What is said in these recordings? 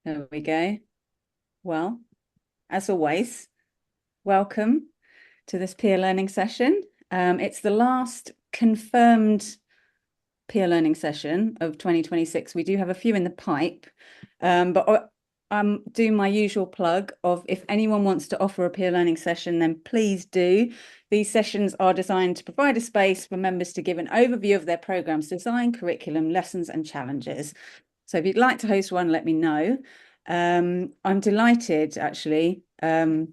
There we go. Well, as always, welcome to this peer learning session. It's the last confirmed peer learning session of 2026. We do have a few in the pipe, but I'm doing my usual plug of if anyone wants to offer a peer learning session, then please do. These sessions are designed to provide a space for members to give an overview of their program's design, curriculum, lessons, and challenges. So if you'd like to host one, let me know. I'm delighted actually to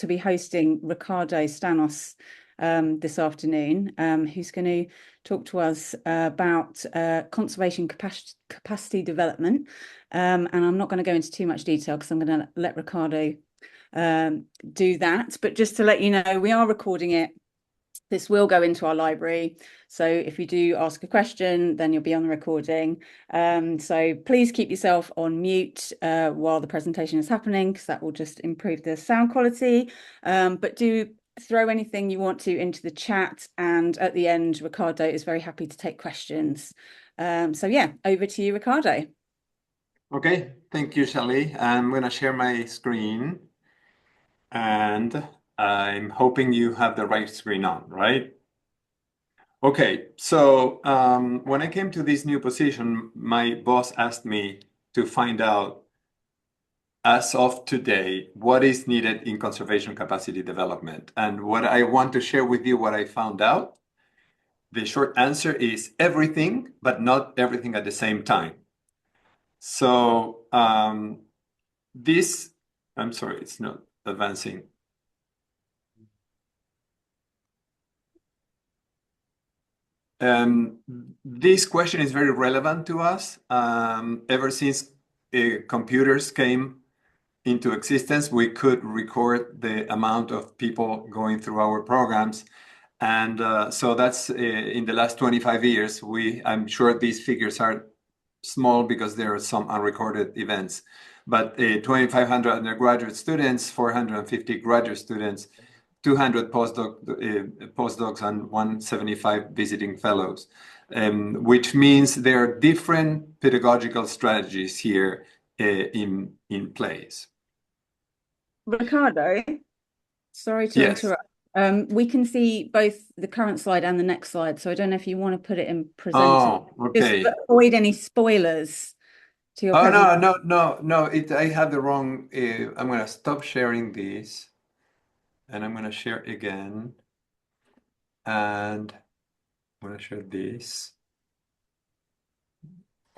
be hosting Ricardo Stanoss this afternoon, who's going to talk to us about conservation capacity development. And I'm not going to go into too much detail because I'm going to let Ricardo do that. But just to let you know, we are recording it. This will go into our library. So if you do ask a question, then you'll be on the recording. So please keep yourself on mute while the presentation is happening, because that will just improve the sound quality. But do throw anything you want to into the chat. And at the end, Ricardo is very happy to take questions. So yeah, over to you, Ricardo. Okay, thank you, Shelley. I'm going to share my screen. And I'm hoping you have the right screen on, right? Okay, so when I came to this new position, my boss asked me to find out, as of today, what is needed in conservation capacity development. And what I want to share with you, what I found out, the short answer is everything, but not everything at the same time. So I'm sorry, it's not advancing. This question is very relevant to us. Ever since computers came into existence, we could record the amount of people going through our programs. And so that's in the last 25 years, I'm sure these figures are small because there are some unrecorded events. But 2,500 undergraduate students, 450 graduate students, 200 postdocs and 175 visiting fellows, which means there are different pedagogical strategies here in place. Ricardo, sorry to interrupt. We can see both the current slide and the next slide, so I don't know if you want to put it in presenter. Oh, okay. Just avoid any spoilers to your presentation. No. I have the wrong. I'm going to stop sharing this, and I'm going to share again, and I'm going to share this.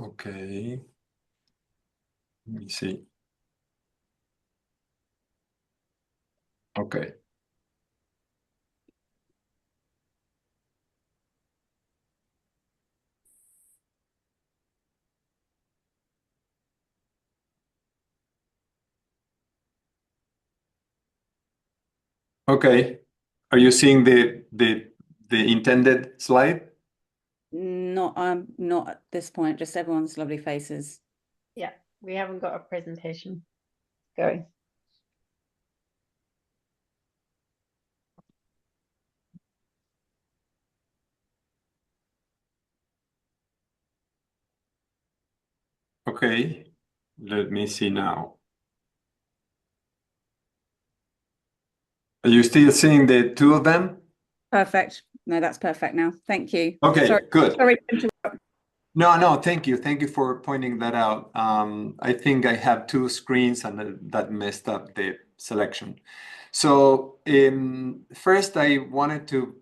Okay. Let me see. Okay. Okay. Are you seeing the intended slide? Not at this point, just everyone's lovely faces. Yeah, we haven't got a presentation going. Okay, let me see now. Are you still seeing the two of them? Perfect. No, that's perfect now. Thank you. Okay, good. Sorry to interrupt. No, thank you. Thank you for pointing that out. I think I have two screens and that messed up the selection. So first, I wanted to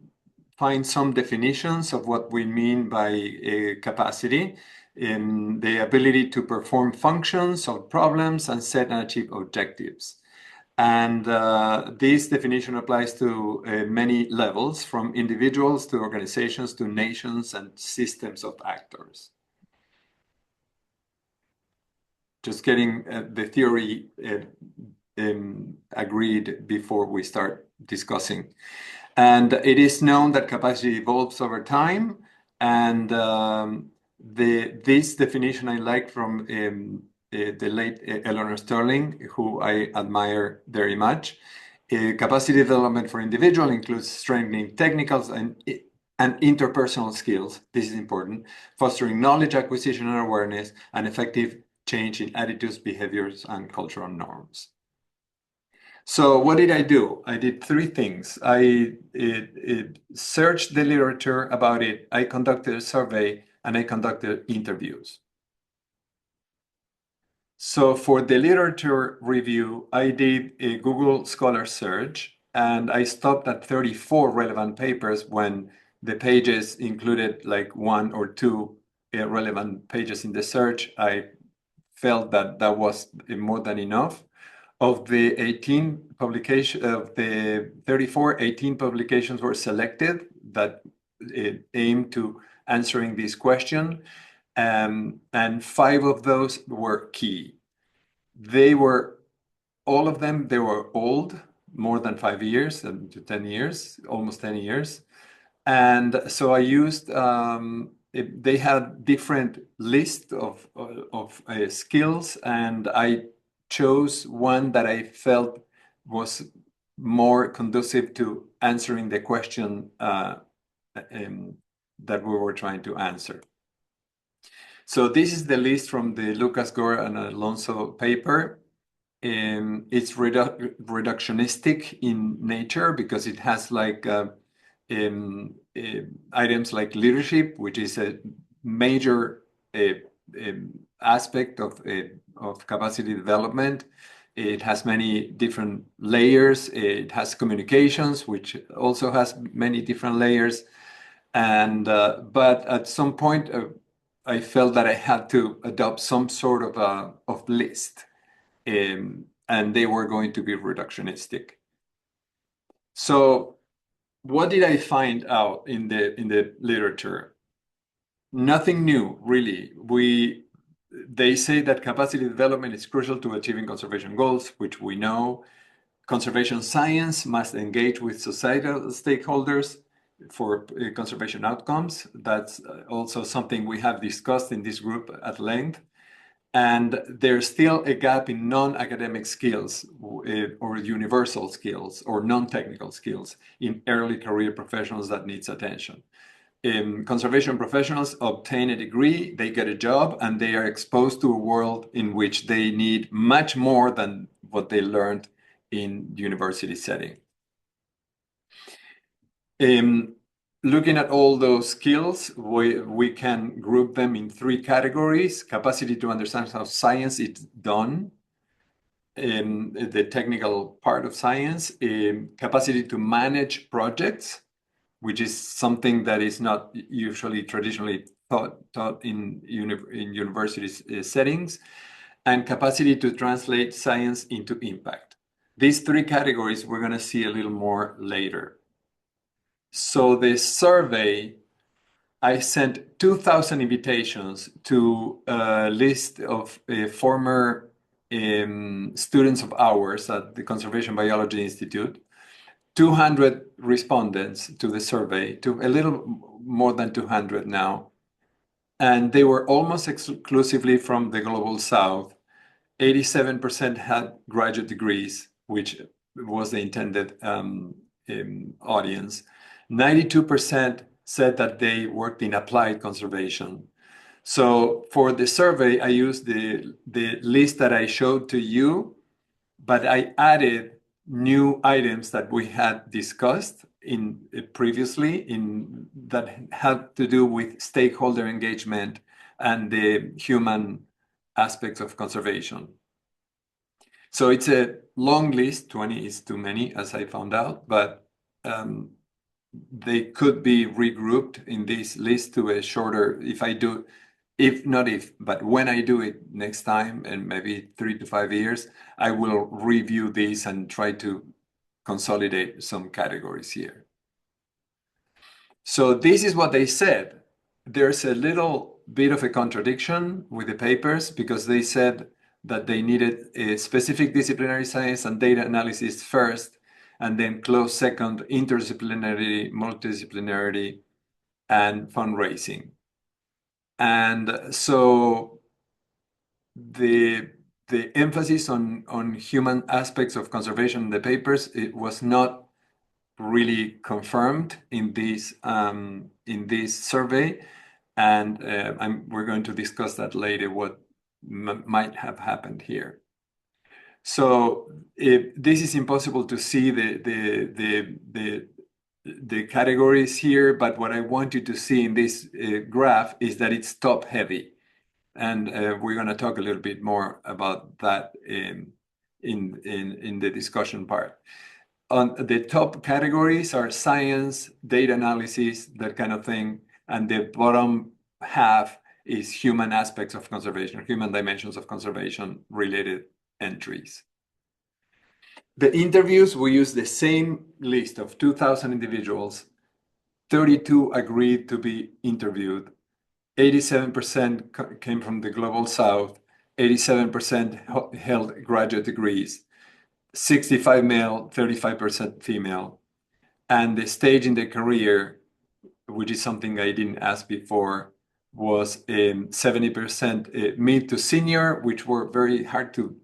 find some definitions of what we mean by capacity, in the ability to perform functions, solve problems, and set and achieve objectives. And this definition applies to many levels, from individuals to organizations to nations and systems of actors. Just getting the theory agreed before we start discussing. And it is known that capacity evolves over time. And this definition I like from the late Eleanor Sterling, who I admire very much. Capacity development for individual includes strengthening technical and interpersonal skills. This is important. Fostering knowledge acquisition and awareness, and effective change in attitudes, behaviors, and cultural norms. So what did I do? I did three things. I searched the literature about it, I conducted a survey, and I conducted interviews. So for the literature review, I did a Google Scholar search, and I stopped at 34 relevant papers when the pages included like one or two relevant pages in the search. I felt that that was more than enough. Of the 34, 18 publications were selected that aimed to answering this question. And 5 of those were key. All of them, they were old, more than 5 years, to 10 years, almost 10 years. And so I used, they had different lists of skills, and I chose one that I felt was more conducive to answering the question that we were trying to answer. So this is the list from the Lucas Gore and Alonso paper. It's reductionistic in nature because it has like items like leadership, which is a major aspect of capacity development. It has many different layers. It has communications, which also has many different layers. And but at some point, I felt that I had to adopt some sort of list, and they were going to be reductionistic. So what did I find out in the literature? Nothing new, really. They say that capacity development is crucial to achieving conservation goals, which we know. Conservation science must engage with societal stakeholders for conservation outcomes. That's also something we have discussed in this group at length. And there's still a gap in non-academic skills or universal skills or non-technical skills in early career professionals that needs attention. Conservation professionals obtain a degree, they get a job, and they are exposed to a world in which they need much more than what they learned in university setting. Looking at all those skills, we can group them in 3 categories: capacity to understand how science is done, the technical part of science, capacity to manage projects, which is something that is not usually traditionally taught in university settings, and capacity to translate science into impact. These 3 categories we're going to see a little more later. So the survey, I sent 2,000 invitations to a list of former students of ours at the Conservation Biology Institute, 200 respondents to the survey, to a little more than 200 now. And they were almost exclusively from the Global South. 87% had graduate degrees, which was the intended audience. 92% said that they worked in applied conservation. So for the survey, I used the list that I showed to you, but I added new items that we had discussed previously that had to do with stakeholder engagement and the human aspects of conservation. So it's a long list. 20 is too many, as I found out, but they could be regrouped in this list to a shorter, but when I do it next time, in maybe 3 to 5 years, I will review these and try to consolidate some categories here. So this is what they said. There's a little bit of a contradiction with the papers because they said that they needed a specific disciplinary science and data analysis first, and then close second, interdisciplinarity, multidisciplinarity, and fundraising. And so the emphasis on human aspects of conservation in the papers, it was not really confirmed in this survey, and we're going to discuss that later. might have happened here. So this is impossible to see the categories here, but what I want you to see in this graph is that it's top heavy. And we're going to talk a little bit more about that in the discussion part. On the top categories are science, data analysis, that kind of thing. And the bottom half is human aspects of conservation, human dimensions of conservation related entries. The interviews, we use the same list of 2,000 individuals. 32 agreed to be interviewed. 87% came from the Global South. 87% held graduate degrees. 65 male, 35% female. And the stage in the career, which is something I didn't ask before, was 70% mid to senior, which were very hard to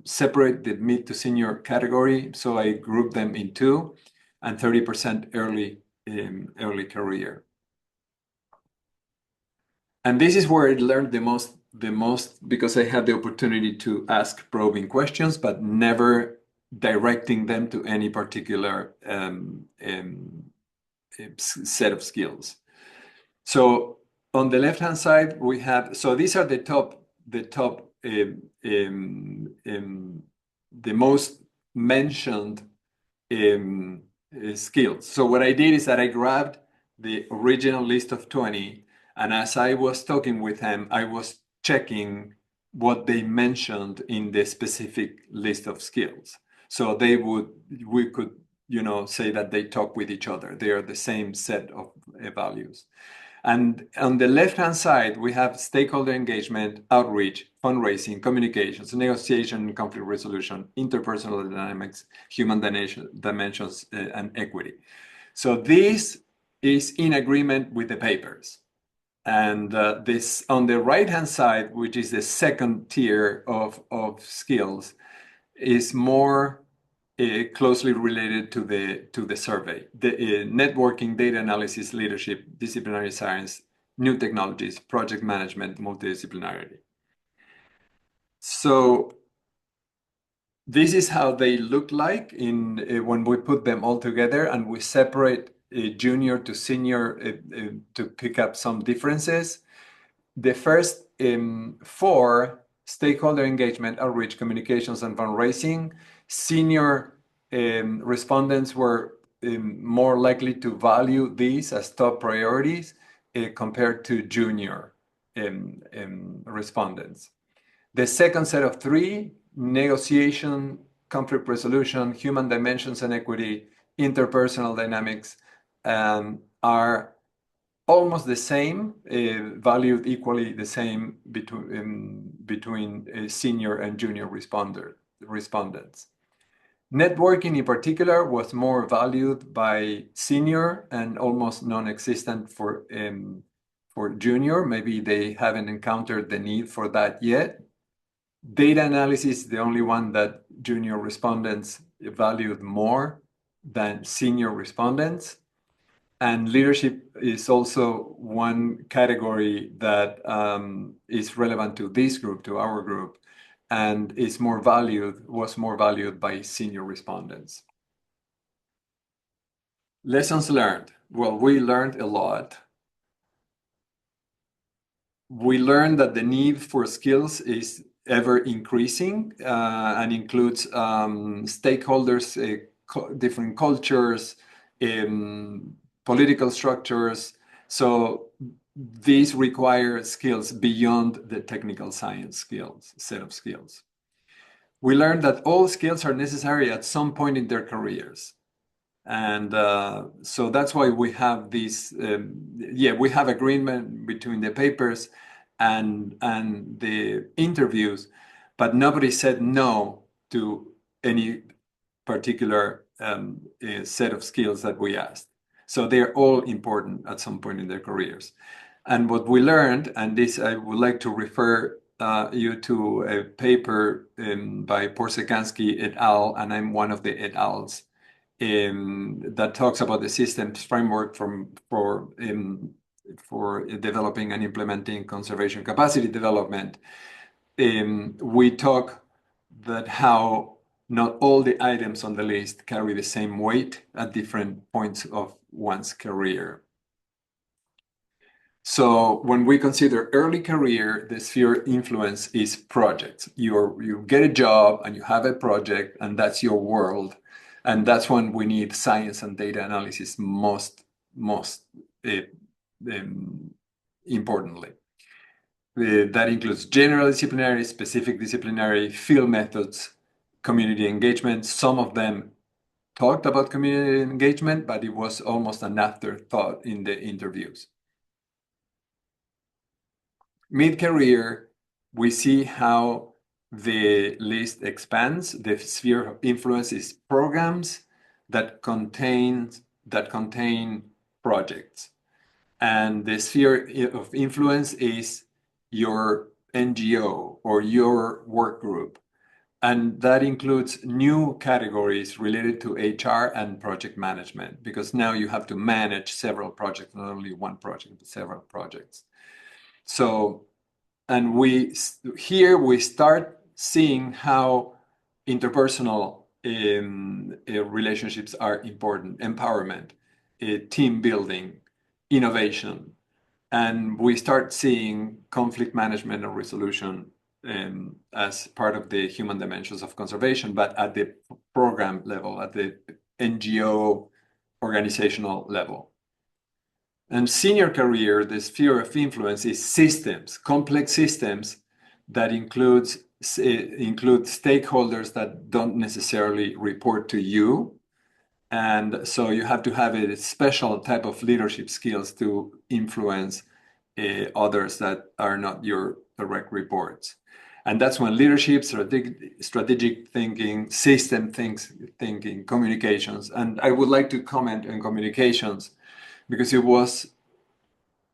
separate the mid to senior category. So I grouped them in two, and 30% early career. And this is where I learned the most because I had the opportunity to ask probing questions, but never directing them to any particular set of skills. So on the left-hand side, we have, so these are the most mentioned skills. So what I did is that I grabbed the original list of 20, and as I was talking with them, I was checking what they mentioned in the specific list of skills. So we could, say that they talk with each other. They are the same set of values. And on the left-hand side, we have stakeholder engagement, outreach, fundraising, communications, negotiation, conflict resolution, interpersonal dynamics, human dimensions, and equity. So this is in agreement with the papers. And this on the right-hand side, which is the second tier of skills, is more closely related to the survey. The networking, data analysis, leadership, disciplinary science, new technologies, project management, multidisciplinarity. So this is how they look like when we put them all together, and we separate junior to senior to pick up some differences. The first 4, stakeholder engagement, outreach, communications, and fundraising, senior respondents were more likely to value these as top priorities compared to junior respondents. The second set of 3, negotiation, conflict resolution, human dimensions and equity, interpersonal dynamics, are almost the same, valued equally the same between senior and junior respondents. Networking in particular was more valued by senior and almost non-existent for junior. Maybe they haven't encountered the need for that yet. Data analysis is the only one that junior respondents valued more than senior respondents. And leadership is also one category that is relevant to this group, to our group, and was more valued by senior respondents. Lessons learned. Well, we learned a lot. We learned that the need for skills is ever increasing and includes stakeholders, different cultures, political structures. So these require skills beyond the technical science set of skills. We learned that all skills are necessary at some point in their careers. And so that's why we have this, we have agreement between the papers and the interviews, but nobody said no to any particular set of skills that we asked. So they're all important at some point in their careers. And what we learned, and this I would like to refer you to a paper by Porsekansky et al., and I'm one of the et als, that talks about the systems framework for developing and implementing conservation capacity development. we talk that how not all the items on the list carry the same weight at different points of one's career. So when we consider early career, the sphere of influence is projects. You get a job and you have a project, and that's your world. And that's when we need science and data analysis most importantly. That includes general disciplinary, specific disciplinary, field methods, community engagement. Some of them talked about community engagement, but it was almost an afterthought in the interviews. Mid-career, we see how the list expands. The sphere of influence is programs that contain projects. And the sphere of influence is your NGO or your work group. And that includes new categories related to HR and project management, because now you have to manage several projects, not only one project, but several projects. So, and here we start seeing how interpersonal relationships are important, empowerment, team building, innovation. And we start seeing conflict management and resolution as part of the human dimensions of conservation, but at the program level, at the NGO organizational level. And senior career, the sphere of influence is systems, complex systems that include stakeholders that don't necessarily report to you. And so you have to have a special type of leadership skills to influence others that are not your direct reports. And that's when leadership, strategic thinking, system thinking, communications. And I would like to comment on communications because it was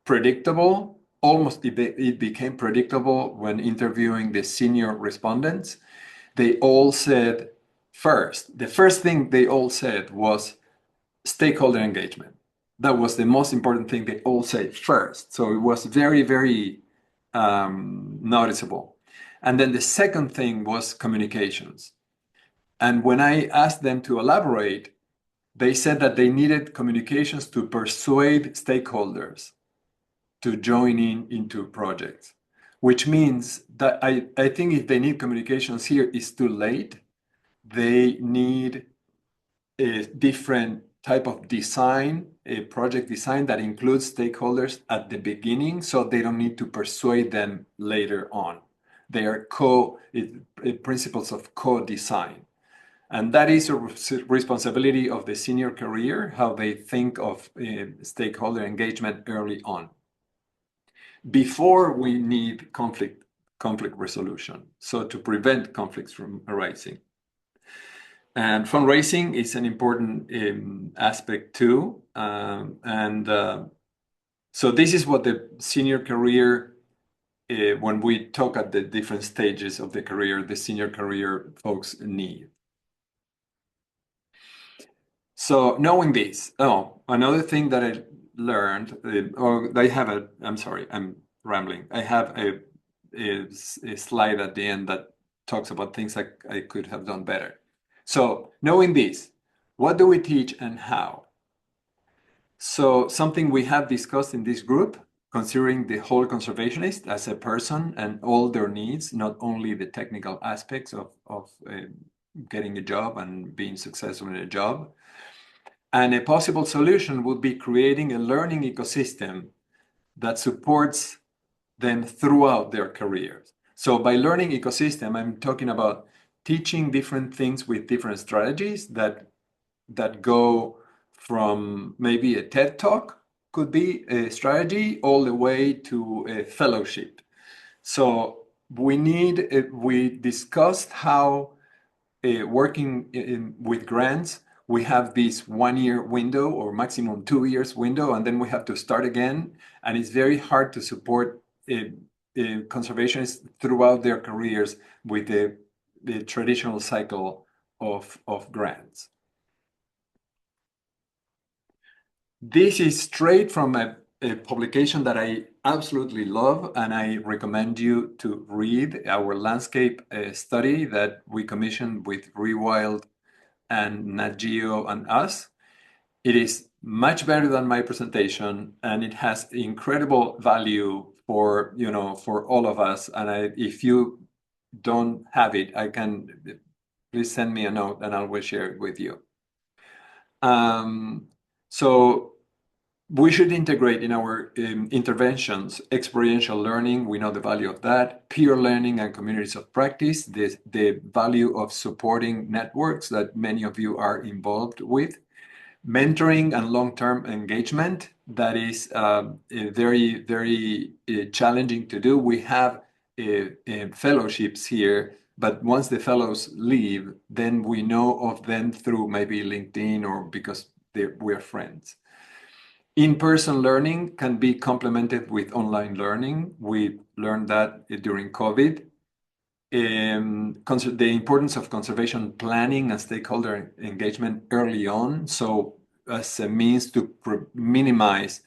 predictable, it became predictable when interviewing the senior respondents. They all said the first thing they all said was stakeholder engagement. That was the most important thing they all said first. So it was very, very noticeable. And then the second thing was communications. And when I asked them to elaborate, they said that they needed communications to persuade stakeholders to join into projects, which means that I think if they need communications here, it's too late. They need a different type of design, a project design that includes stakeholders at the beginning, so they don't need to persuade them later on. They are principles of co-design. And that is a responsibility of the senior career, how they think of stakeholder engagement early on. Before we need conflict resolution, so to prevent conflicts from arising. And fundraising is an important aspect too. So this is what the senior career, when we talk at the different stages of the career, the senior career folks need. So knowing this, another thing that I learned, I'm sorry, I'm rambling. I have a slide at the end that talks about things like I could have done better. So knowing this, what do we teach and how? So something we have discussed in this group, considering the whole conservationist as a person and all their needs, not only the technical aspects of getting a job and being successful in a job. And a possible solution would be creating a learning ecosystem that supports them throughout their careers. So by learning ecosystem, I'm talking about teaching different things with different strategies that go from maybe a TED Talk, could be a strategy, all the way to a fellowship. So we discussed how working with grants, we have this 1 year window or maximum 2 years window, and then we have to start again. And it's very hard to support conservationists throughout their careers with the traditional cycle of grants. This is straight from a publication that I absolutely love, and I recommend you to read our landscape study that we commissioned with Rewild and Nat Geo and us. It is much better than my presentation, and it has incredible value for for all of us. And if you don't have it, please send me a note, and I will share it with you. So we should integrate in our interventions experiential learning. We know the value of that, peer learning and communities of practice, the value of supporting networks that many of you are involved with, mentoring and long-term engagement. That is very, very challenging to do. We have fellowships here, but once the fellows leave, then we know of them through maybe LinkedIn or because we're friends. In-person learning can be complemented with online learning. We learned that during COVID. The importance of conservation planning and stakeholder engagement early on, so as a means to minimize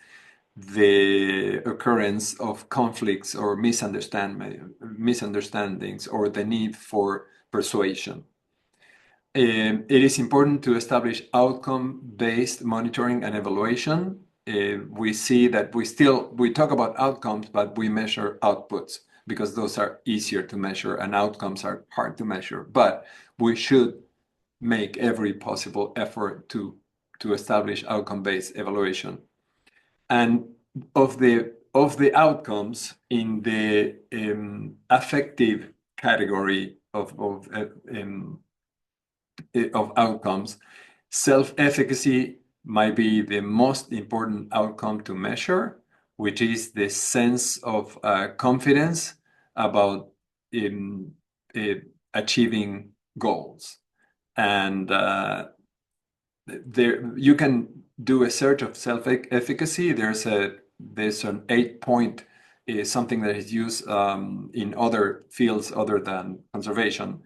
the occurrence of conflicts or misunderstandings or the need for persuasion. It is important to establish outcome-based monitoring and evaluation. We see that we talk about outcomes, but we measure outputs because those are easier to measure and outcomes are hard to measure. But we should make every possible effort to establish outcome-based evaluation. And of the outcomes in the affective category of outcomes, self-efficacy might be the most important outcome to measure, which is the sense of confidence about achieving goals. And you can do a search of self-efficacy. There's an 8-point something that is used in other fields other than conservation.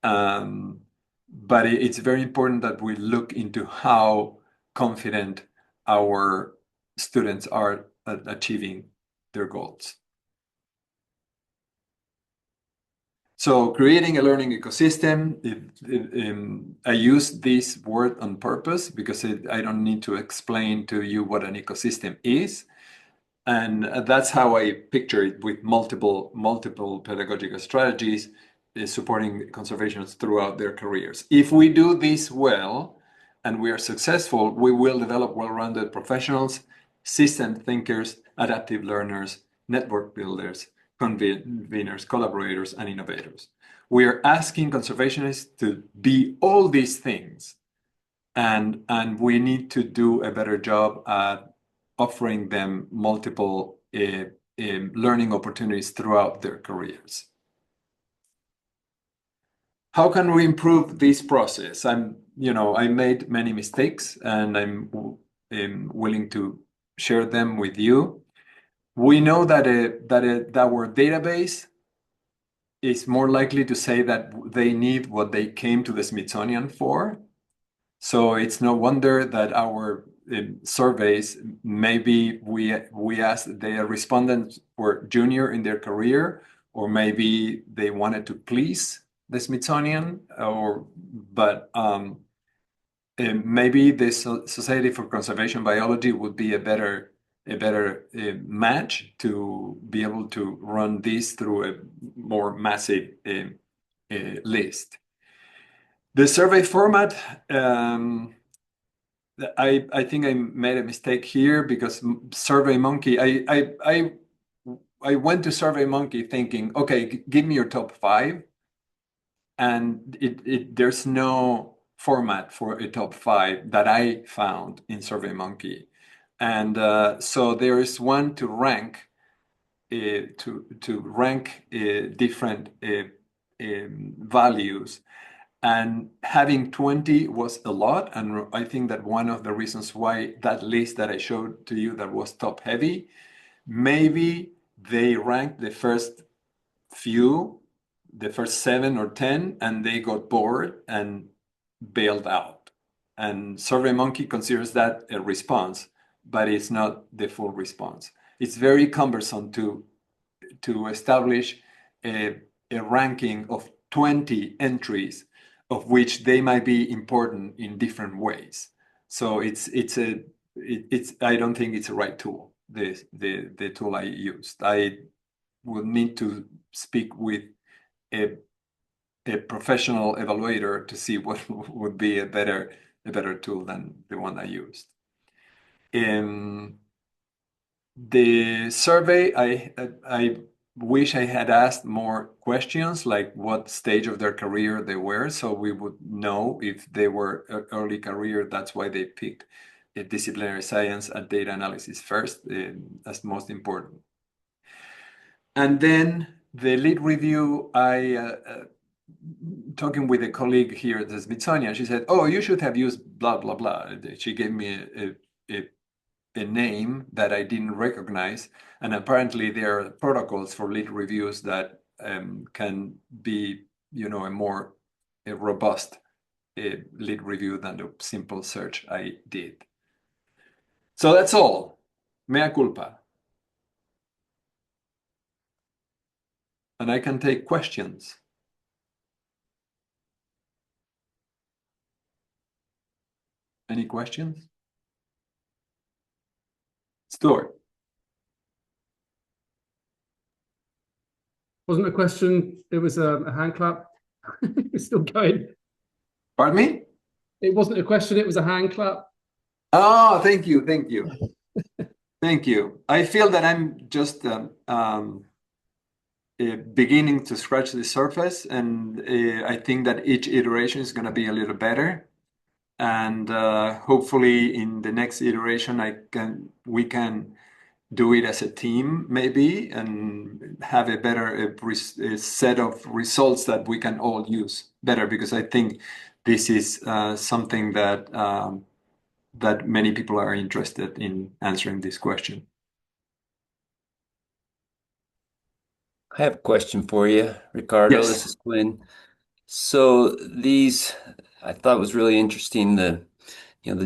But it's very important that we look into how confident our students are at achieving their goals. So creating a learning ecosystem, I use this word on purpose because I don't need to explain to you what an ecosystem is. And that's how I picture it, with multiple pedagogical strategies supporting conservationists throughout their careers. If we do this well and we are successful, we will develop well-rounded professionals, system thinkers, adaptive learners, network builders, conveners, collaborators, and innovators. We are asking conservationists to be all these things, and we need to do a better job at offering them multiple learning opportunities throughout their careers. How can we improve this process? I made many mistakes, and I'm willing to share them with you. We know that our database is more likely to say that they need what they came to the Smithsonian for. So it's no wonder that our surveys, maybe we asked the respondents were junior in their career, or maybe they wanted to please the Smithsonian, but maybe the Society for Conservation Biology would be a better match to be able to run this through a more massive list. The survey format, I think I made a mistake here because SurveyMonkey, I went to SurveyMonkey thinking, okay, give me your top 5, and there's no format for a top 5 that I found in SurveyMonkey. And so there is one to rank different values, and having 20 was a lot. And I think that one of the reasons why that list that I showed to you that was top heavy, maybe they ranked the first 7 or 10, and they got bored and bailed out. And SurveyMonkey considers that a response, but it's not the full response. it's very cumbersome to establish a ranking of 20 entries, of which they might be important in different ways. So I don't think it's the right tool, the tool I used. I would need to speak with a professional evaluator to see what would be a better tool than the one I used. The survey, I wish I had asked more questions, like what stage of their career they were, so we would know if they were early career. That's why they picked disciplinary science and data analysis first, as most important. And then the lead review, talking with a colleague here at the Smithsonian, she said, "Oh, you should have used blah blah blah." She gave me a name that I didn't recognize, and apparently there are protocols for lead reviews that can be, a more robust lead review than the simple search I did. So that's all. Mea culpa. And I can take questions. Any questions? Stuart. Wasn't a question, it was a hand clap. It's still going. Pardon me? It wasn't a question, it was a hand clap. Oh, thank you. Thank you. I feel that I'm just beginning to scratch the surface, and I think that each iteration is going to be a little better. And hopefully in the next iteration, we can do it as a team, maybe, and have a better a set of results that we can all use better, because I think this is something that that many people are interested in answering this question. I have a question for you, Ricardo. Yes. This is Quinn. So I thought was really interesting, the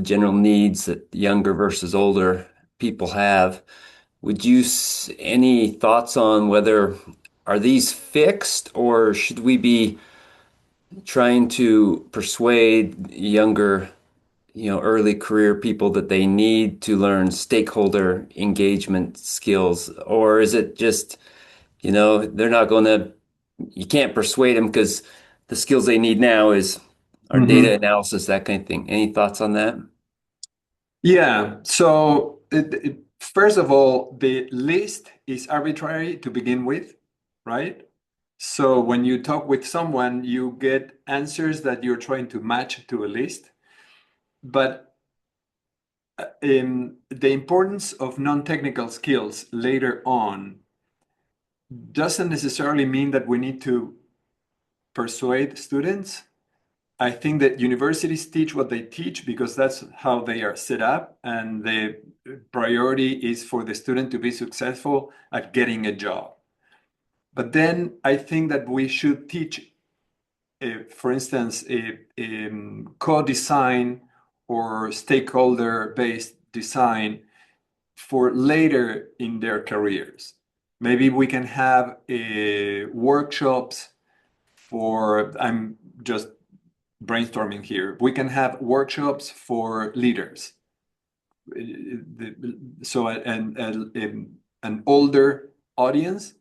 general needs that younger versus older people have. Would you any thoughts on whether are these fixed, or should we be trying to persuade younger, early career people that they need to learn stakeholder engagement skills? Or is it just, they're not going to, you can't persuade them because the skills they need now are data analysis, that kind of thing. Any thoughts on that? Yeah. So first of all, the list is arbitrary to begin with, right? So when you talk with someone, you get answers that you're trying to match to a list. But the importance of non-technical skills later on doesn't necessarily mean that we need to persuade students. I think that universities teach what they teach because that's how they are set up, and the priority is for the student to be successful at getting a job. But then I think that we should teach, for instance, co-design or stakeholder-based design for later in their careers. Maybe we can have workshops for, I'm just brainstorming here, we can have workshops for leaders. So an older audience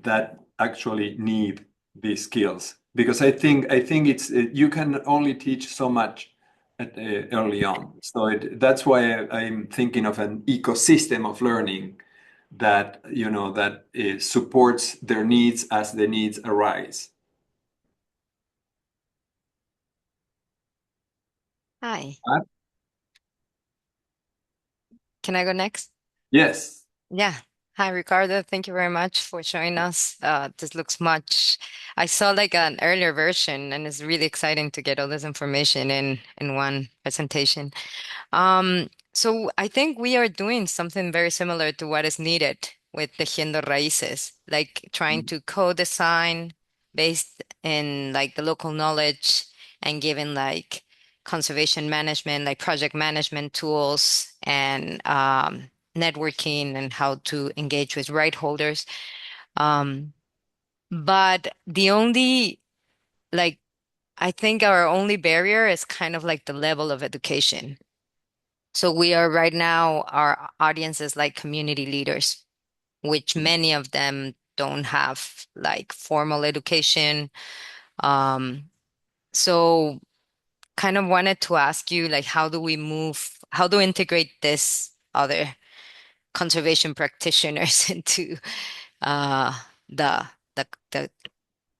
that actually need these skills, because I think it's you can only teach so much early on. So that's why I'm thinking of an ecosystem of learning that that supports their needs as the needs arise. Hi. Can I go next? Yes. Yeah. Hi, Ricardo. Thank you very much for showing us. This looks much. I saw like an earlier version, and it's really exciting to get all this information in one presentation. So I think we are doing something very similar to what is needed with Tejiendo Raíces, like trying to co-design based in like the local knowledge and giving like conservation management, like project management tools and networking and how to engage with right holders. But the only, like, I think our only barrier is kind of like the level of education. So we are right now, our audience is like community leaders, which many of them don't have like formal education. Um, so kind of wanted to ask you, like, how do we integrate this other conservation practitioners into uh, the the the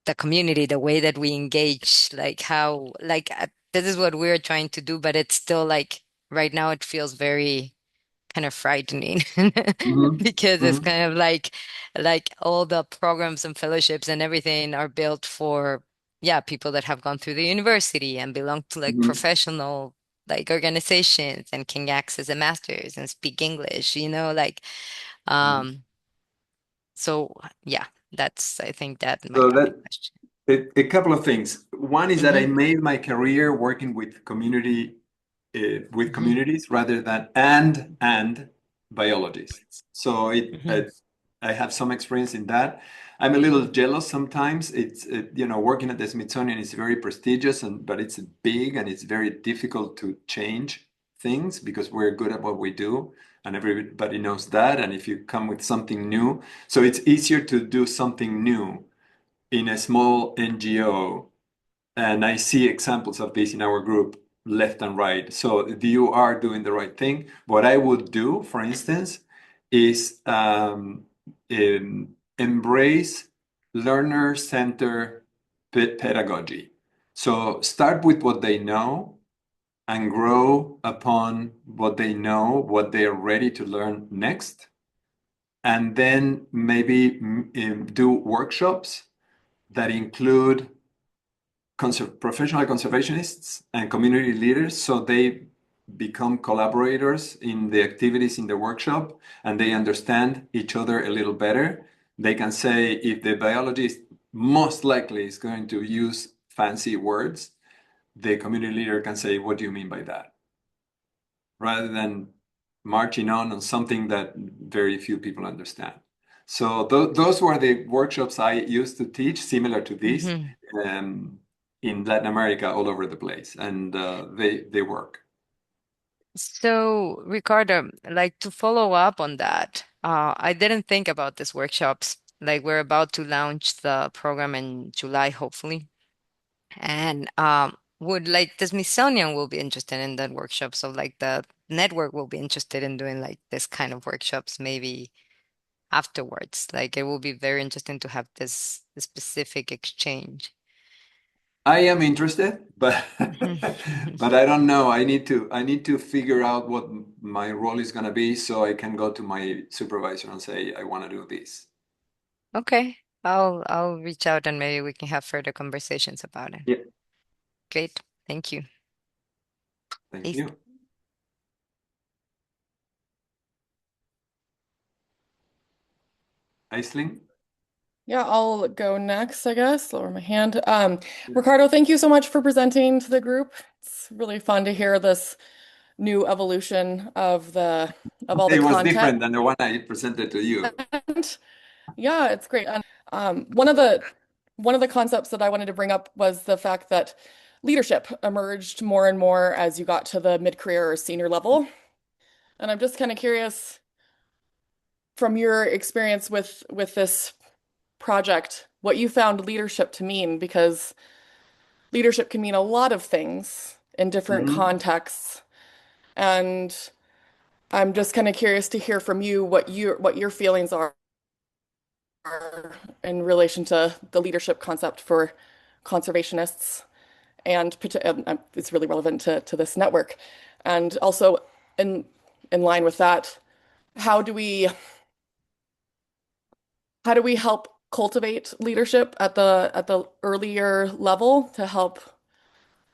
the community, the way that we engage, like how, like this is what we're trying to do, but it's still like right now it feels very kind of frightening because it's kind of like all the programs and fellowships and everything are built for, yeah, people that have gone through the university and belong to like professional like organizations and can access a master's and speak English, like um so yeah, I think that might So be the that question. a couple of things. One is that I Mm-hmm. made my career working with communities rather than and biologists. So I have some experience in that. I'm a little jealous sometimes. It's working at the Smithsonian is very prestigious but it's big and it's very difficult to change things because we're good at what we do and everybody knows that. And if you come with something new, so it's easier to do something new in a small NGO. And I see examples of this in our group, left and right. So you are doing the right thing. What I would do, for instance, is embrace learner-centered pedagogy. So start with what they know and grow upon what they know, what they are ready to learn next. And then maybe do workshops that include professional conservationists and community leaders, so they become collaborators in the activities in the workshop and they understand each other a little better. They can say, if the biologist most likely is going to use fancy words, the community leader can say, what do you mean by that? Rather than marching on something that very few people understand. So those were the workshops I used to teach, similar to this. In Latin America, all over the place, and they work. So, Ricardo, like to follow up on that, I didn't think about these workshops. Like we're about to launch the program in July, hopefully. And would like the Smithsonian will be interested in that workshop. So like the network will be interested in doing like this kind of workshops maybe afterwards. Like it will be very interesting to have this specific exchange. I am interested, but Mhm. but I don't know. I need to figure out what my role is going to be so I can go to my supervisor and say I want to do this. Okay. I'll reach out and maybe we can have further conversations about it. Yeah, Great. Thank you. thank Listo. you. Aisling? Yeah, I'll go next, I guess. Lower my hand. Ricardo, thank you so much for presenting to the group. It's really fun to hear this new evolution of all the It was content. different than the one I presented to you. Yeah, it's great. And one of the concepts that I wanted to bring up was the fact that leadership emerged more and more as you got to the mid-career or senior level. And I'm just kind of curious from your experience with this project, what you found leadership to mean, because leadership can mean a lot of things in different contexts. And I'm just kind of curious to hear from you what your feelings are in relation to the leadership concept for conservationists, and it's really relevant to this network. And also in line with that, how do we help cultivate leadership at the earlier level to help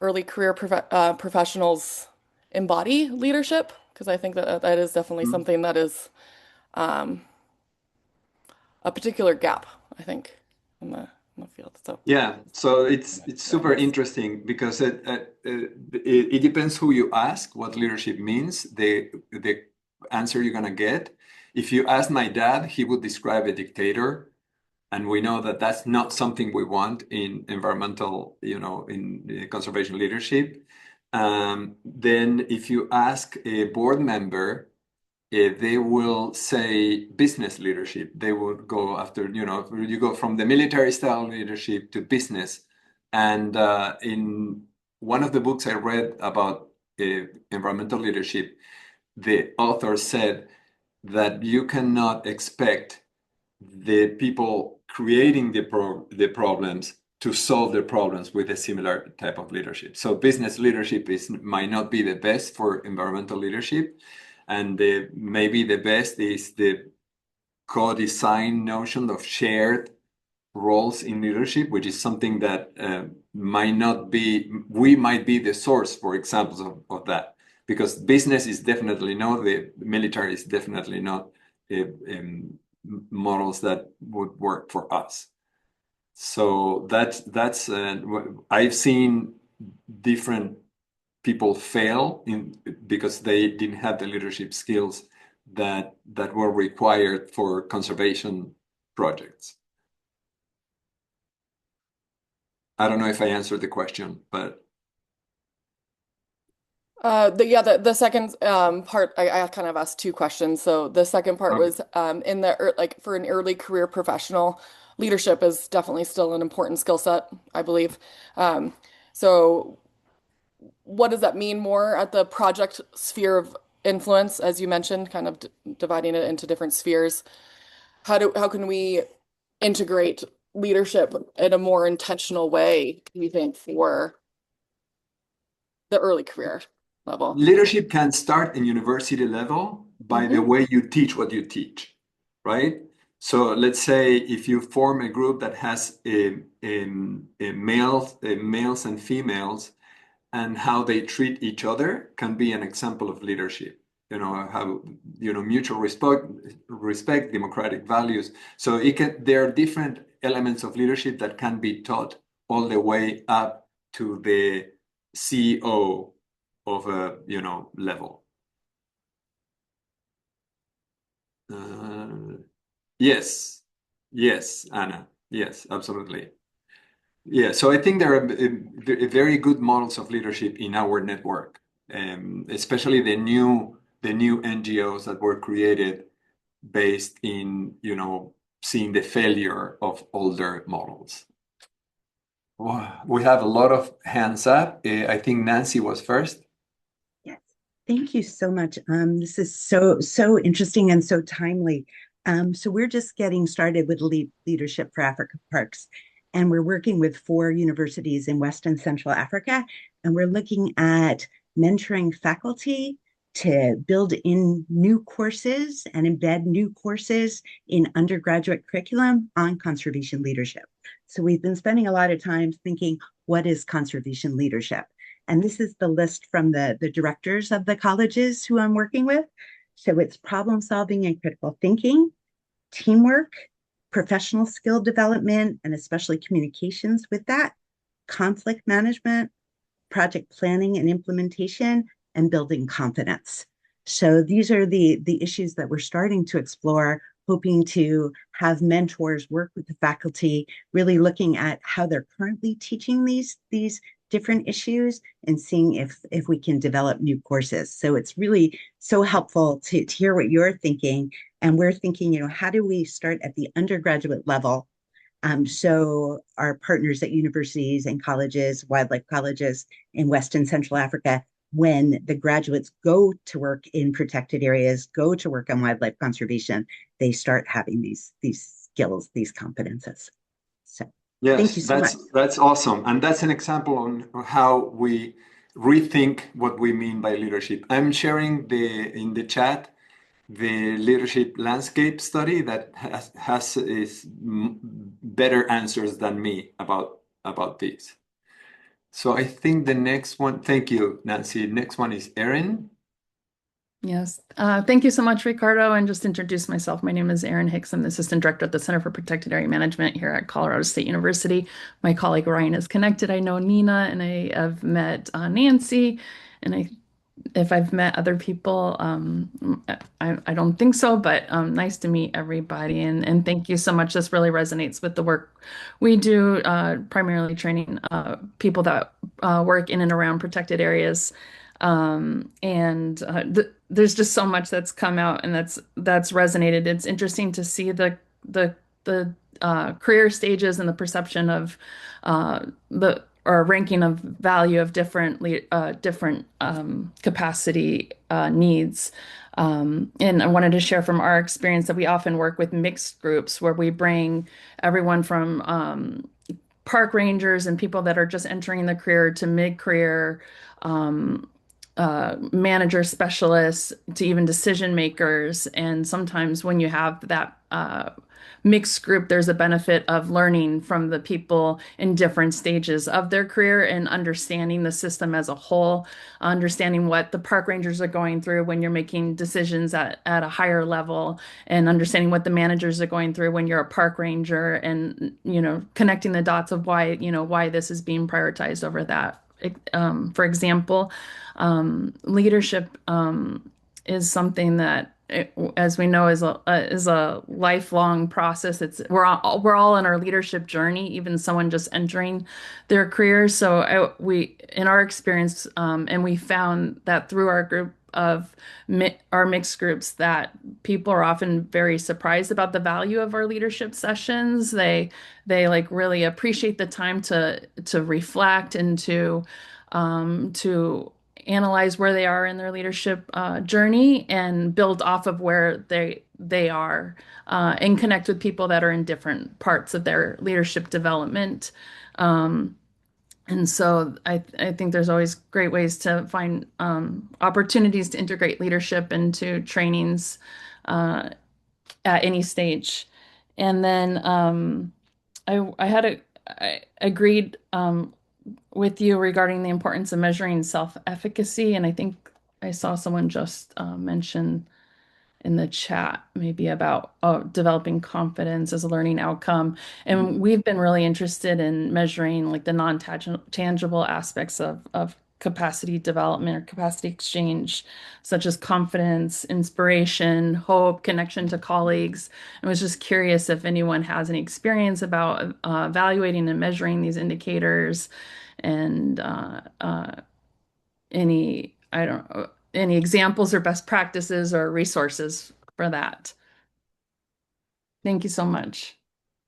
early career professionals embody leadership? Because I think that is definitely something that is a particular gap, I think, in the field. So Yeah, so it's super interesting because it depends who you ask what leadership means. The answer you're gonna get. If you ask my dad, he would describe a dictator. And we know that that's not something we want in environmental, in conservation leadership. Then if you ask a board member, they will say business leadership. They would go after, you go from the military style leadership to business. And in one of the books I read about environmental leadership, the author said that you cannot expect the people creating the problems to solve the problems with a similar type of leadership. So business leadership might not be the best for environmental leadership. And maybe the best is the co-design notion of shared roles in leadership, which is something that we might be the source for examples of that. Because business is definitely not, the military is definitely not models that would work for us. So that's I've seen different people fail because they didn't have the leadership skills that were required for conservation projects. I don't know if I answered the question, but the second part, I kind of asked two questions. So the second part was in the for an early career professional, leadership is definitely still an important skill set, I believe. So what does that mean more at the project sphere of influence, as you mentioned, kind of dividing it into different spheres? How can we integrate leadership in a more intentional way, do you think, for the early career level? Leadership can start in university level by the way you teach what you teach, right? So let's say if you form a group that has males and females, and how they treat each other can be an example of leadership. How mutual respect, democratic values. So there are different elements of leadership that can be taught all the way up to the CEO of a level. Yes, Anna. Yes, absolutely. Yeah, so I think there are very good models of leadership in our network, especially the new NGOs that were created based in seeing the failure of older models. We have a lot of hands up. I think Nancy was first. Yes, thank you so much. This is so interesting and so timely. So we're just getting started with Leadership for Africa Parks, and we're working with 4 universities in West and Central Africa, and we're looking at mentoring faculty to build in new courses and embed new courses in undergraduate curriculum on conservation leadership. So we've been spending a lot of time thinking, what is conservation leadership? And this is the list from the directors of the colleges who I'm working with. So it's problem solving and critical thinking, teamwork, professional skill development, and especially communications with that, conflict management, project planning and implementation, and building confidence. So these are the issues that we're starting to explore, hoping to have mentors work with the faculty, really looking at how they're currently teaching these different issues and seeing if we can develop new courses. So it's really so helpful to hear what you're thinking. And we're thinking, how do we start at the undergraduate level? So our partners at universities and colleges, wildlife colleges in West and Central Africa, when the graduates go to work in protected areas, go to work on wildlife conservation, they start having these skills, these competences. So yes, thank you so much. That's awesome. And that's an example on how we rethink what we mean by leadership. I'm sharing in the chat the leadership landscape study that has better answers than me about this. So I think the next one, thank you, Nancy. Next one is Erin. Yes, thank you so much, Ricardo. And just introduce myself. My name is Erin Hicks. I'm the Assistant Director at the Center for Protected Area Management here at Colorado State University. My colleague Ryan is connected. I know Nina, and I have met Nancy, and I if I've met other people, I don't think so, but nice to meet everybody. And thank you so much. This really resonates with the work we do, primarily training people that work in and around protected areas. And there's just so much that's come out and that's resonated. It's interesting to see the career stages and the perception of the or ranking of value of different capacity needs. And I wanted to share from our experience that we often work with mixed groups where we bring everyone from park rangers and people that are just entering the career to mid-career manager specialists to even decision makers. And sometimes when you have that mixed group, there's a benefit of learning from the people in different stages of their career and understanding the system as a whole, understanding what the park rangers are going through when you're making decisions at a higher level, and understanding what the managers are going through when you're a park ranger, and connecting the dots of why this is being prioritized over that. For example, leadership is something that, as we know, is a lifelong process. We're all in our leadership journey, even someone just entering their career. So in our experience, and we found that through our group of our mixed groups, that people are often very surprised about the value of our leadership sessions. They like really appreciate the time to reflect and to analyze where they are in their leadership journey and build off of where they are, and connect with people that are in different parts of their leadership development. And so I think there's always great ways to find opportunities to integrate leadership into trainings at any stage. And then I agreed with you regarding the importance of measuring self-efficacy. And I think I saw someone just mention in the chat maybe about developing confidence as a learning outcome. And we've been really interested in measuring like the non-tangible aspects of capacity development or capacity exchange, such as confidence, inspiration, hope, connection to colleagues. I was just curious if anyone has any experience about evaluating and measuring these indicators, and any examples or best practices or resources for that. Thank you so much.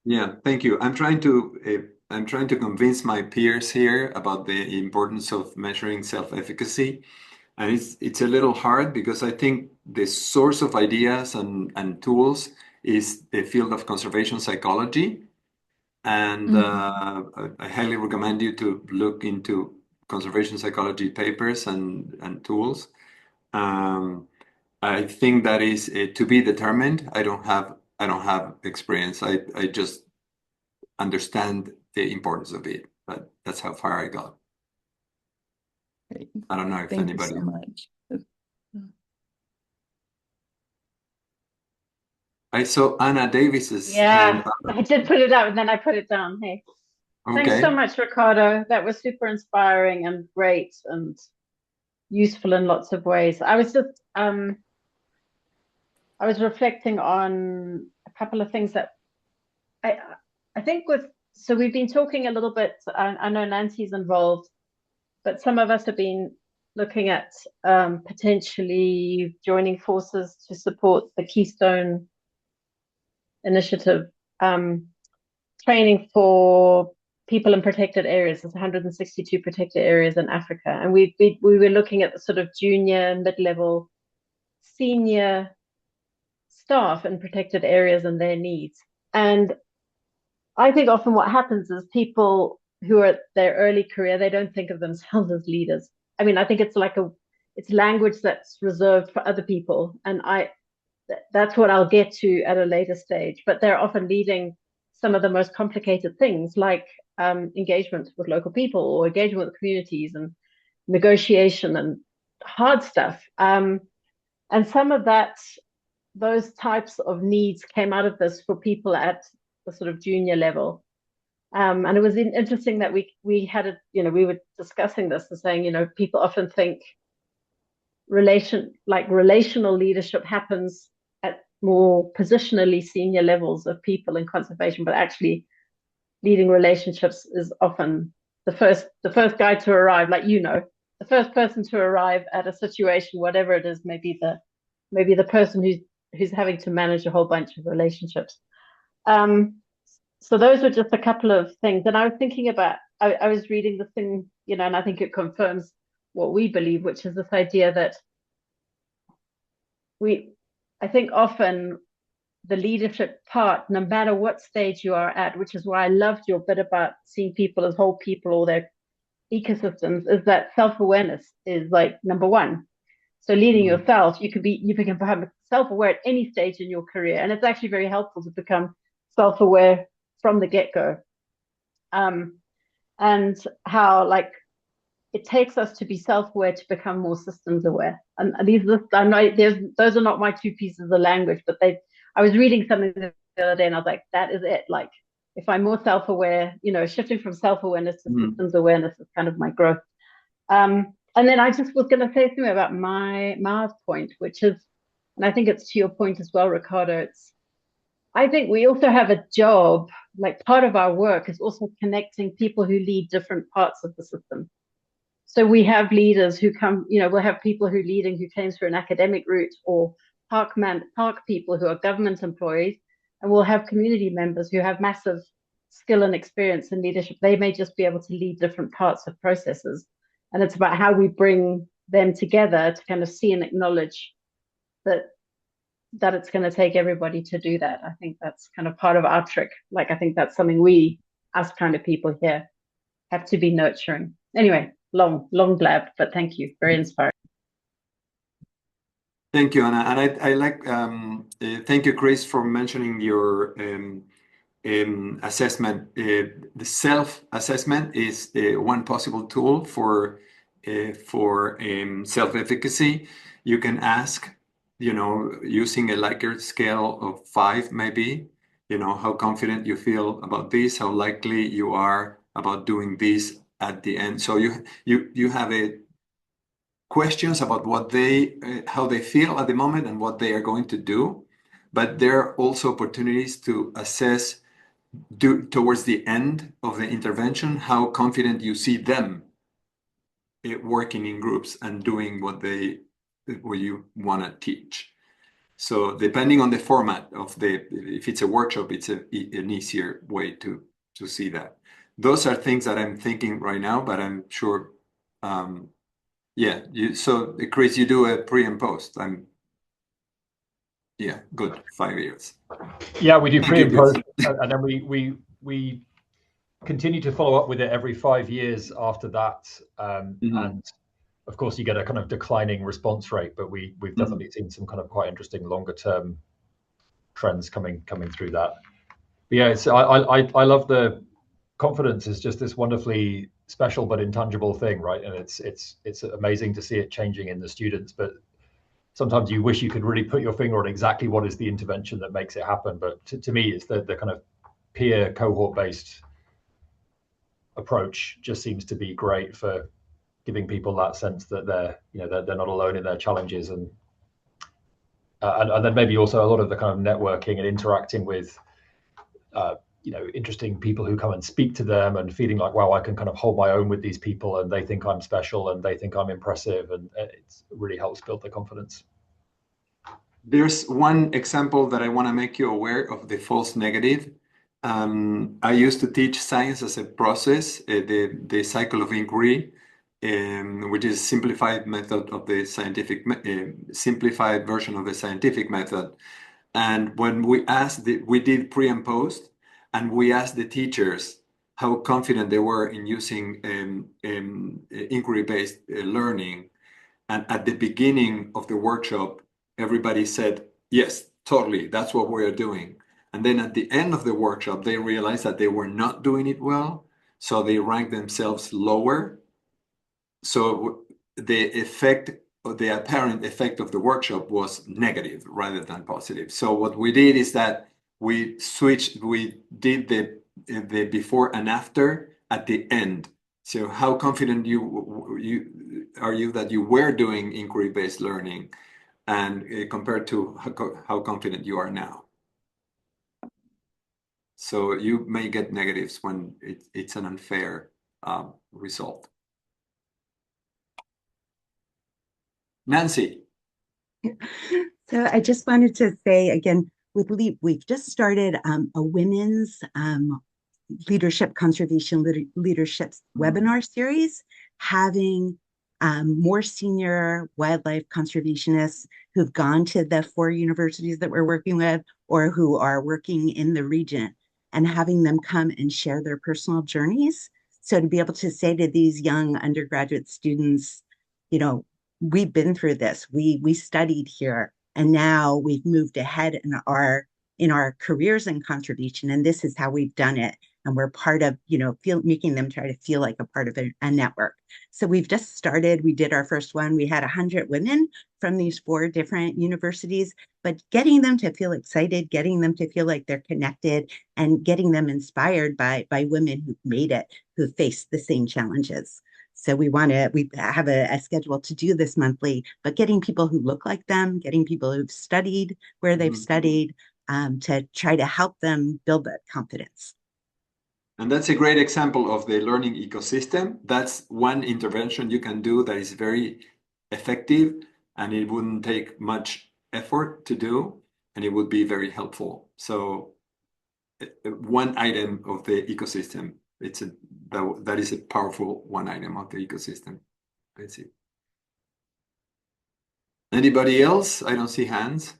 Yeah, thank you. I'm trying to convince my peers here about the importance of measuring self-efficacy. And it's a little hard because I think the source of ideas and tools is the field of conservation psychology. And I highly recommend you to look into conservation psychology papers and tools. I think that is to be determined. I don't have experience. I just understand the importance of it, but that's how far I got. Great. I don't know if Thank anybody. you so much. I saw Anna Davis's Yeah, hand up. I did put it up and then I put it down. Hey, thanks so Okay. much, Ricardo. That was super inspiring and great and useful in lots of ways. I was just I was reflecting on a couple of things that I think so we've been talking a little bit. I know Nancy's involved, but some of us have been looking at potentially joining forces to support the Keystone Initiative, training for people in protected areas. There's 162 protected areas in Africa, and we were looking at the sort of junior, mid-level, senior staff in protected areas and their needs. And I think often what happens is people who are at their early career, they don't think of themselves as leaders. I mean, I think it's it's language that's reserved for other people, and that's what I'll get to at a later stage. But they're often leading some of the most complicated things, like engagement with local people or engagement with communities and negotiation and hard stuff. And some of those types of needs came out of this for people at the sort of junior level. And it was interesting that we had we were discussing this and saying, people often think relational leadership happens at more positionally senior levels of people in conservation, but actually leading relationships is often the first guy to arrive, like, the first person to arrive at a situation, whatever it is, maybe the person who's having to manage a whole bunch of relationships. So those were just a couple of things. And I was thinking about, I was reading the thing, and I think it confirms what we believe, which is this idea that I think often the leadership part, no matter what stage you are at, which is why I loved your bit about seeing people as whole people or their ecosystems, is that self-awareness is like number one. So leading yourself, you can become self-aware at any stage in your career. And it's actually very helpful to become self-aware from the get-go. And how it takes us to be self-aware to become more systems aware. And those are not my two pieces of language, but I was reading something the other day and I was like, that is it. Like, if I'm more self-aware, shifting from self-awareness to systems awareness is kind of my growth. And then I just was going to say something about my point, which is, and I think it's to your point as well, Ricardo, I think we also have a job, like part of our work is also connecting people who lead different parts of the system. So we have leaders who come, we'll have people who came through an academic route, or park people who are government employees, and we'll have community members who have massive skill and experience in leadership. They may just be able to lead different parts of processes. And it's about how we bring them together to kind of see and acknowledge that it's going to take everybody to do that. I think that's kind of part of our trick. I think that's something we, us kind of people here, have to be nurturing. Anyway, long blab, but thank you. Very inspiring. Thank you, Anna. And I like, thank you, Chris, for mentioning your assessment. The self-assessment is one possible tool for self-efficacy. You can ask, using a Likert scale of 5, maybe, how confident you feel about this, how likely you are about doing this at the end. So you have questions about how they feel at the moment and what they are going to do, but there are also opportunities to assess towards the end of the intervention how confident you see them working in groups and doing what you want to teach. So depending on the format if it's a workshop, it's an easier way to see that. Those are things that I'm thinking right now, but I'm sure, so Chris, you do a pre and post. Good, 5 years. Yeah, we do pre and post, and then we continue to follow up with it every 5 years after that. And of course, you get a kind of declining response rate, but we've definitely seen some kind of quite interesting longer term trends coming through that. But yeah, I love the confidence is just this wonderfully special but intangible thing, right? And it's amazing to see it changing in the students, but sometimes you wish you could really put your finger on exactly what is the intervention that makes it happen. But to me, it's the kind of peer cohort based approach just seems to be great for giving people that sense that they're not alone in their challenges, and then maybe also a lot of the kind of networking and interacting with interesting people who come and speak to them and feeling like, wow, I can kind of hold my own with these people and they think I'm special and they think I'm impressive, and it really helps build the confidence. There's one example that I want to make you aware of, the false negative. I used to teach science as a process, the cycle of inquiry, which is simplified method of the scientific, simplified version of the scientific method. And when we did pre and post, and we asked the teachers how confident they were in using inquiry-based learning. And at the beginning of the workshop, everybody said, yes, totally, that's what we're doing. And then at the end of the workshop, they realized that they were not doing it well. So they ranked themselves lower. So the apparent effect of the workshop was negative rather than positive. So what we did is that we did the before and after at the end. So how confident are you that you were doing inquiry-based learning, and compared to how confident you are now? So you may get negatives when it's an unfair result. Nancy. So I just wanted to say again, with LEAP, we've just started a women's leadership conservation leadership webinar series, having more senior wildlife conservationists who've gone to the 4 universities that we're working with or who are working in the region, and having them come and share their personal journeys. So to be able to say to these young undergraduate students, you know, we've been through this, we studied here, and now we've moved ahead in our careers in conservation, and this is how we've done it. And we're part of, making them try to feel like a part of a network. So we've just started. We did our first one. We had 100 women from these 4 different universities, but getting them to feel excited, getting them to feel like they're connected, and getting them inspired by women who've made it, who faced the same challenges. So we have a schedule to do this monthly, but getting people who look like them, getting people who've studied where they've studied, to try to help them build that confidence. And that's a great example of the learning ecosystem. That's one intervention you can do that is very effective, and it wouldn't take much effort to do, and it would be very helpful. So one item of the ecosystem, that is a powerful one item of the ecosystem. That's it. Anybody else? I don't see hands.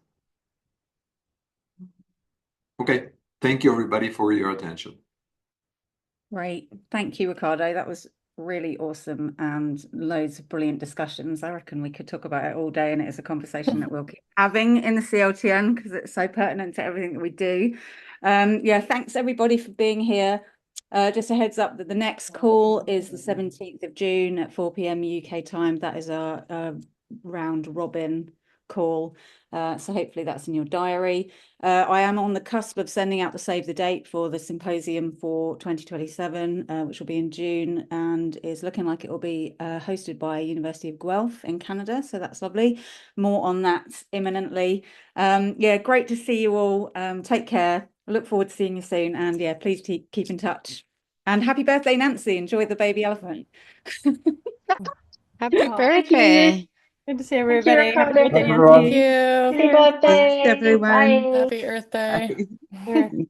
Okay, thank you everybody for your attention. Great. Thank you, Ricardo. That was really awesome, and loads of brilliant discussions. I reckon we could talk about it all day, and it is a conversation that we'll keep having in the CLTN because it's so pertinent to everything that we do. Yeah, thanks everybody for being here. Just a heads up that the next call is the 17th of June at 4 p.m. UK time. That is our round robin call. So hopefully that's in your diary. I am on the cusp of sending out the save the date for the symposium for 2027, which will be in June, and is looking like it will be hosted by University of Guelph in Canada. So that's lovely. More on that imminently. Yeah, great to see you all. Take care. I look forward to seeing you soon. And yeah, please keep in touch. And happy birthday, Nancy. Enjoy the baby elephant. Happy Oh, birthday. good to see everybody. Happy Thank birthday, you, everyone. Thank you. Nancy. Happy birthday, everyone. Bye. Happy Earth Day. Bye. Bye.